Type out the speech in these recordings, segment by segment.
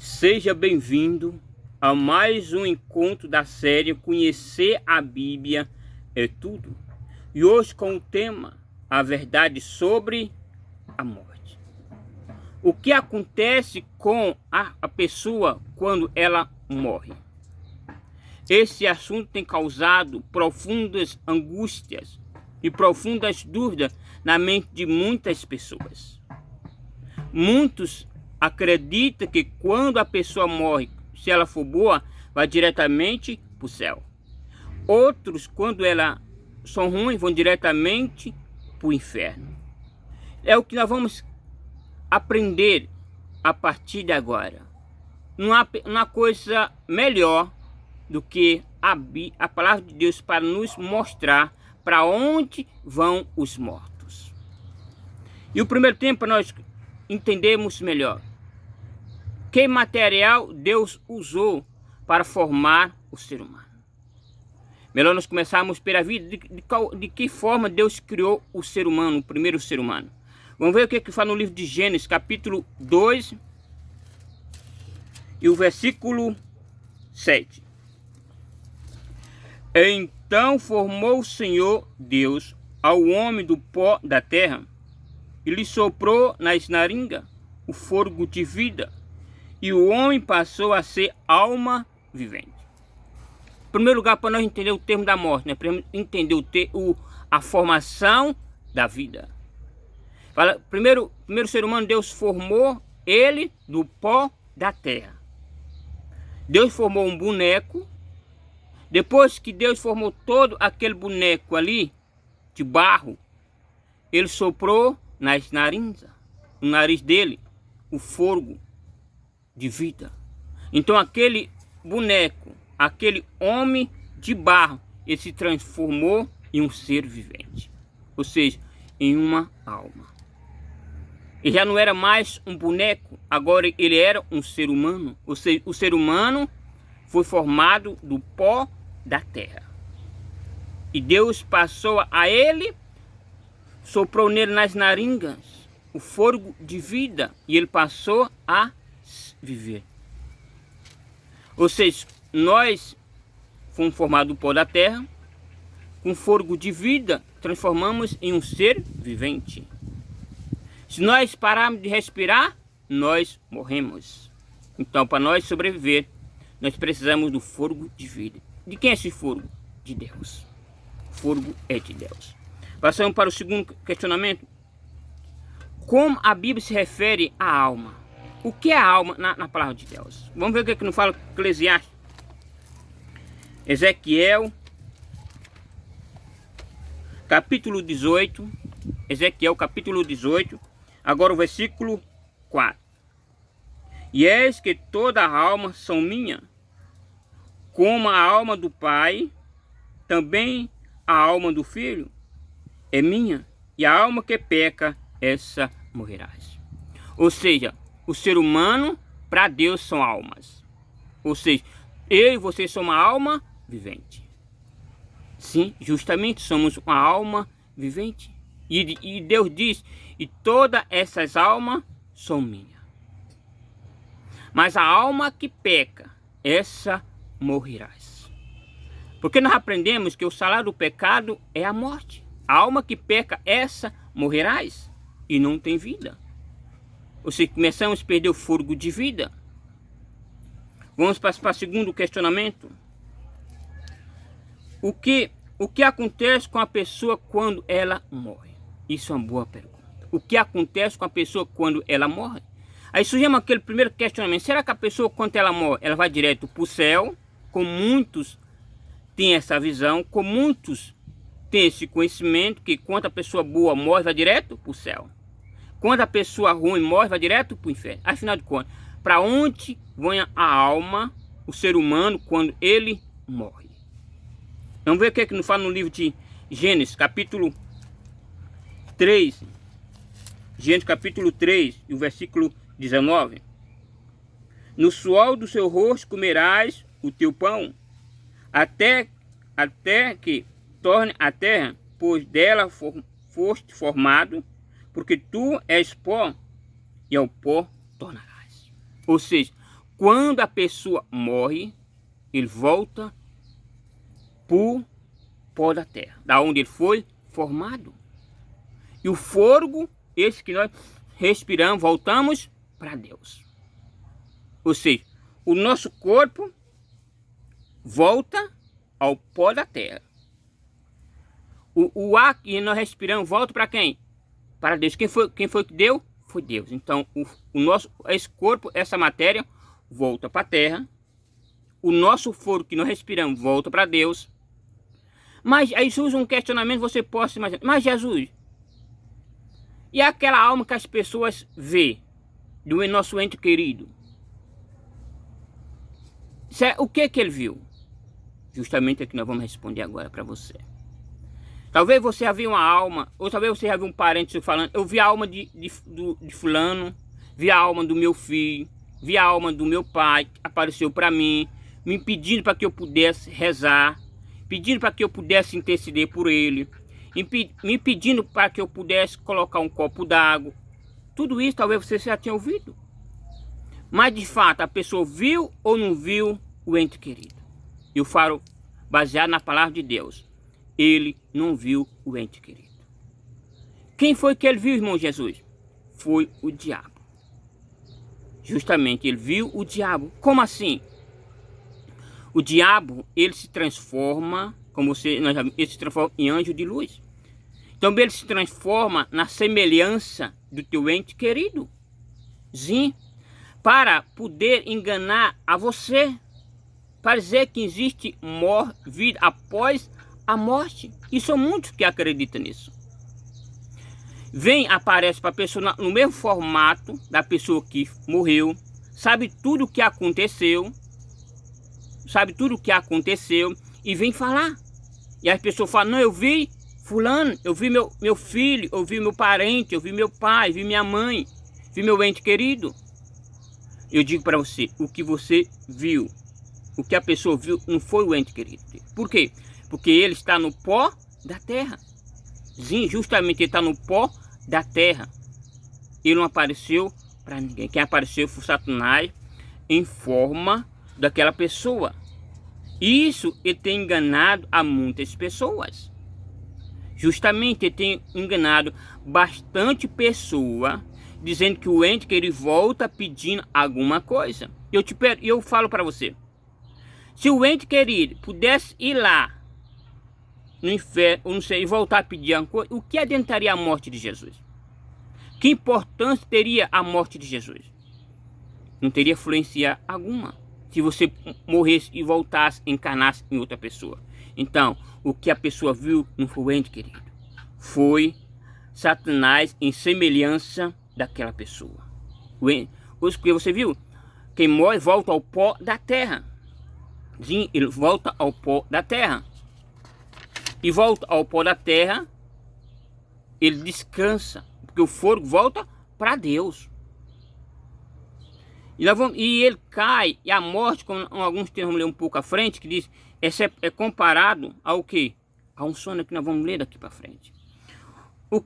Seja bem-vindo a mais um encontro da série Conhecer a Bíblia é Tudo. E hoje com o tema A Verdade sobre a Morte. O que acontece com a pessoa quando ela morre? Esse assunto tem causado profundas angústias e profundas dúvidas na mente de muitas pessoas. Muitos acreditam que quando a pessoa morre, se ela for boa, vai diretamente para o céu. Outros, quando elas são ruins, vão diretamente para o inferno. É o que nós vamos aprender a partir de agora. Não há coisa melhor do que a palavra de Deus para nos mostrar para onde vão os mortos. E o primeiro tempo nós entendemos melhor que material Deus usou para formar o ser humano. Melhor nós começarmos pela vida de que forma Deus criou o ser humano, o primeiro ser humano. Vamos ver o que fala no livro de Gênesis, capítulo 2 e o versículo 7. Então formou o Senhor Deus ao homem do pó da terra e lhe soprou nas narinas o fôlego de vida, e o homem passou a ser alma vivente. Em primeiro lugar, para nós entender o termo da morte, né? Para entender a formação da vida. Primeiro ser humano, Deus formou ele do pó da terra. Deus formou um boneco. Depois que Deus formou todo aquele boneco ali, de barro, ele soprou nas narinas, no nariz dele, o fôlego de vida. Então aquele boneco, aquele homem de barro, ele se transformou em um ser vivente, ou seja, em uma alma. Ele já não era mais um boneco, agora ele era um ser humano, ou seja, o ser humano foi formado do pó da terra. E Deus passou a ele, soprou nele nas narinas o fôlego de vida, e ele passou a viver. Ou seja, nós fomos formados do pó da terra, com fôlego de vida, transformamos em um ser vivente. Se nós pararmos de respirar, nós morremos. Então, para nós sobreviver, nós precisamos do fôlego de vida. De quem é esse fôlego? De Deus. O fôlego é de Deus. Passamos para o segundo questionamento. Como a Bíblia se refere à alma? O que é a alma na palavra de Deus? Vamos ver o que nos fala Eclesiastes. Ezequiel, capítulo 18. Ezequiel, capítulo 18. Agora o versículo 4. E eis que toda a alma são minha, como a alma do Pai, também a alma do Filho é minha, e a alma que peca, essa morrerás. Ou seja, o ser humano, para Deus, são almas. Ou seja, eu e você somos uma alma vivente. Sim, justamente somos uma alma vivente. E Deus diz, e todas essas almas são minhas. Mas a alma que peca, essa morrerás. Porque nós aprendemos que o salário do pecado é a morte. A alma que peca, essa morrerás. E não tem vida. Ou seja, começamos a perder o fôlego de vida. Vamos para o segundo questionamento. O que acontece com a pessoa quando ela morre? Isso é uma boa pergunta. O que acontece com a pessoa quando ela morre? Aí surgimos aquele primeiro questionamento. Será que a pessoa, quando ela morre, ela vai direto para o céu? Como muitos têm essa visão, como muitos têm esse conhecimento, que quando a pessoa boa morre, vai direto para o céu. Quando a pessoa ruim morre, vai direto para o inferno. Afinal de contas, para onde vai a alma, o ser humano, quando ele morre? Vamos ver o que nos fala no livro de Gênesis, capítulo 3. Gênesis, capítulo 3, e o versículo 19. No suor do seu rosto comerás o teu pão, até que torne a terra, pois dela foste formado, porque tu és pó, e ao pó tornarás. Ou seja, quando a pessoa morre, ele volta pro pó da terra, da onde ele foi formado. E o fôlego, esse que nós respiramos, voltamos para Deus. Ou seja, o nosso corpo volta ao pó da terra. O ar que nós respiramos volta para quem? Para Deus. Quem foi que deu? Foi Deus. Então, esse corpo, essa matéria, volta para a terra. O nosso fôlego que nós respiramos volta para Deus. Mas aí surge um questionamento, você pode imaginar. Mas Jesus, e aquela alma que as pessoas vê do nosso ente querido? O que ele viu? Justamente é que nós vamos responder agora para você. Talvez você já viu uma alma, ou talvez você já viu um parente seu falando, eu vi a alma de fulano, vi a alma do meu filho, vi a alma do meu pai, que apareceu para mim, me pedindo para que eu pudesse rezar, pedindo para que eu pudesse interceder por ele, me pedindo para que eu pudesse colocar um copo d'água. Tudo isso talvez você já tenha ouvido. Mas de fato, a pessoa viu ou não viu o ente querido? Eu falo baseado na palavra de Deus. Ele não viu o ente querido. Quem foi que ele viu, irmão Jesus? Foi o diabo. Justamente, ele viu o diabo. Como assim? O diabo, ele se transforma, ele se transforma em anjo de luz. Então ele se transforma na semelhança do teu ente querido. Sim, para poder enganar a você. Para dizer que existe vida após a morte. E são muitos que acreditam nisso. Aparece para a pessoa no mesmo formato da pessoa que morreu, sabe tudo o que aconteceu, e vem falar. E as pessoas falam, não, eu vi fulano, eu vi meu filho, eu vi meu parente, eu vi meu pai, vi minha mãe, vi meu ente querido. Eu digo para você, o que você viu, o que a pessoa viu, não foi o ente querido. Por quê? Porque ele está no pó da terra. Sim, justamente ele está no pó da terra. Ele não apareceu para ninguém. Quem apareceu foi Satanás em forma daquela pessoa. Isso ele tem enganado a muitas pessoas. Justamente ele tem enganado bastante pessoa, dizendo que o ente que ele volta pedindo alguma coisa. Eu falo para você, se o ente querido pudesse ir lá no inferno, ou não sei, e voltar a pedir alguma coisa, o que adiantaria a morte de Jesus? Que importância teria a morte de Jesus? Não teria influência alguma se você morresse e voltasse, encarnasse em outra pessoa. Então, o que a pessoa viu não foi o ente querido, foi Satanás em semelhança daquela pessoa. O que você viu? Quem morre volta ao pó da terra. Sim, ele volta ao pó da terra. E volta ao pó da terra, ele descansa, porque o fogo volta para Deus. E ele cai, e a morte, como alguns termos ler um pouco à frente, que diz, é comparado ao quê? A um sono que nós vamos ler daqui para frente. O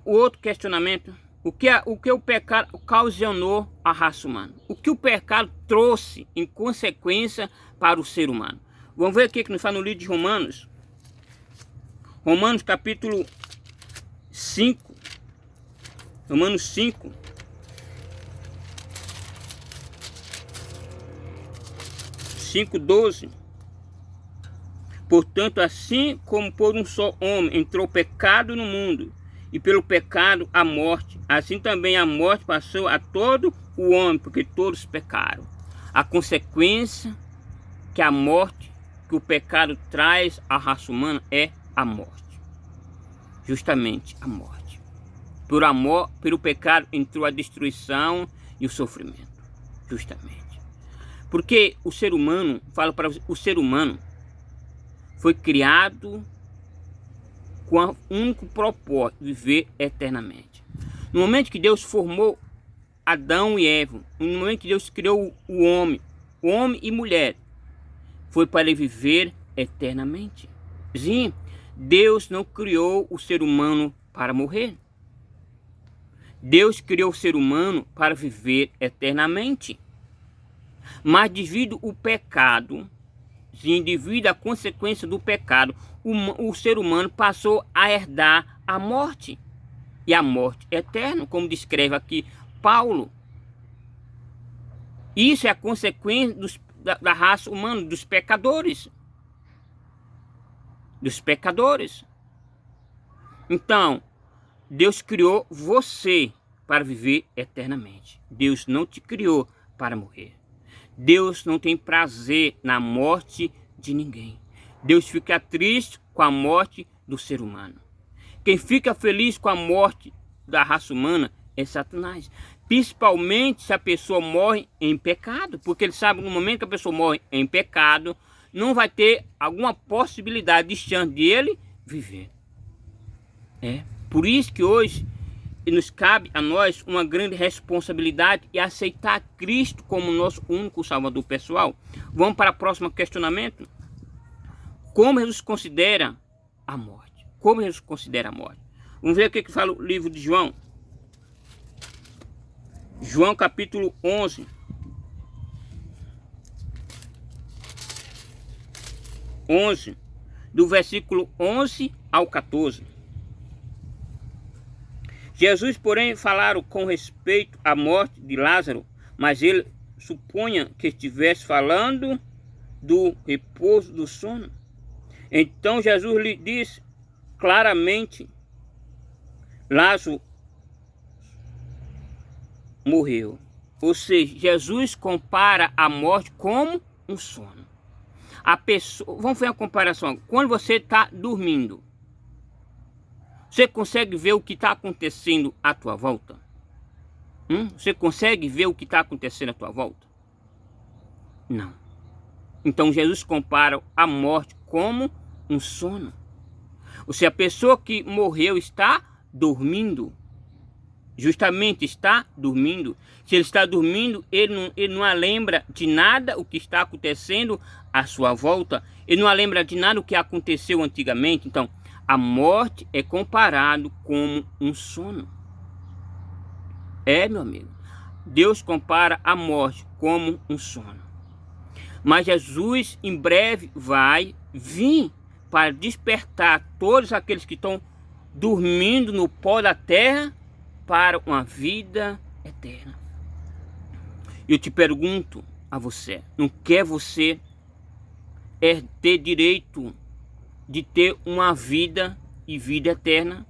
outro questionamento, o que o pecado ocasionou à raça humana? O que o pecado trouxe em consequência para o ser humano? Vamos ver aqui que nos fala no livro de Romanos. Romanos capítulo 5. Romanos 5. Cinco, 12. Portanto, assim como por um só homem entrou o pecado no mundo, e pelo pecado a morte, assim também a morte passou a todo o homem, porque todos pecaram. A consequência que a morte, que o pecado traz à raça humana é a morte. Justamente a morte. Pelo pecado entrou a destruição e o sofrimento. Justamente. Porque o ser humano, falo para você, o ser humano foi criado com o único propósito de viver eternamente. No momento que Deus formou Adão e Eva, no momento que Deus criou o homem e mulher, foi para ele viver eternamente. Sim, Deus não criou o ser humano para morrer. Deus criou o ser humano para viver eternamente. Mas devido ao pecado, sim, devido à consequência do pecado, o ser humano passou a herdar a morte. E a morte eterna, como descreve aqui Paulo. Isso é a consequência da raça humana, dos pecadores. Dos pecadores. Então, Deus criou você para viver eternamente. Deus não te criou para morrer. Deus não tem prazer na morte de ninguém. Deus fica triste com a morte do ser humano. Quem fica feliz com a morte da raça humana é Satanás. Principalmente se a pessoa morre em pecado. Porque ele sabe que no momento que a pessoa morre em pecado, não vai ter alguma possibilidade de chance de ele viver. Por isso que hoje nos cabe a nós uma grande responsabilidade e aceitar Cristo como nosso único Salvador pessoal. Vamos para o próximo questionamento. Como Jesus considera a morte? Como Jesus considera a morte? Vamos ver o que fala o livro de João. João capítulo 11. Do versículo 11 ao 14. Jesus, porém, falaram com respeito à morte de Lázaro, mas ele supunha que estivesse falando do repouso do sono. Então Jesus lhe disse claramente: Lázaro morreu. Ou seja, Jesus compara a morte como um sono. A pessoa, vamos fazer uma comparação. Quando você está dormindo, você consegue ver o que está acontecendo à tua volta? Você consegue ver o que está acontecendo à tua volta? Não. Então Jesus compara a morte como um sono. Ou seja, a pessoa que morreu está dormindo. Justamente está dormindo. Se ele está dormindo, ele não lembra de nada o que está acontecendo à sua volta. Ele não lembra de nada o que aconteceu antigamente. Então, a morte é comparado como um sono. Meu amigo. Deus compara a morte como um sono. Mas Jesus em breve vai vir para despertar todos aqueles que estão dormindo no pó da terra para uma vida eterna. Eu te pergunto a você, não quer você ter direito de ter uma vida e vida eterna?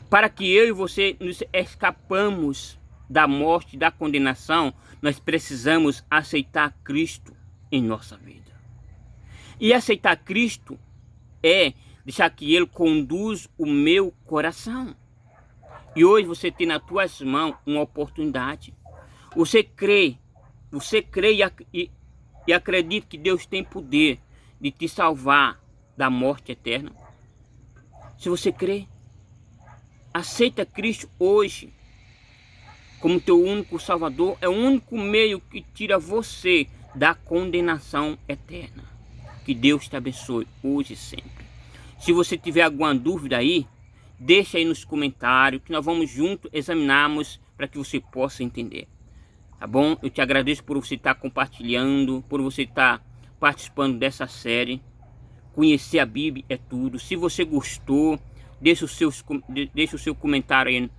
Para que eu e você nos escapamos da morte, da condenação, nós precisamos aceitar Cristo em nossa vida. E aceitar Cristo é deixar que Ele conduz o meu coração. E hoje você tem nas tuas mãos uma oportunidade. Você crê e acredita que Deus tem poder de te salvar da morte eterna? Se você crê, aceita Cristo hoje como teu único Salvador. É o único meio que tira você da condenação eterna. Que Deus te abençoe hoje e sempre. Se você tiver alguma dúvida aí, deixa aí nos comentários que nós vamos juntos examinarmos para que você possa entender. Tá bom? Eu te agradeço por você estar compartilhando, por você estar participando dessa série. Conhecer a Bíblia é tudo. Se você gostou, deixa o seu comentário aí.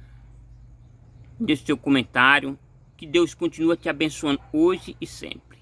Deixa o seu comentário. Que Deus continue te abençoando hoje e sempre.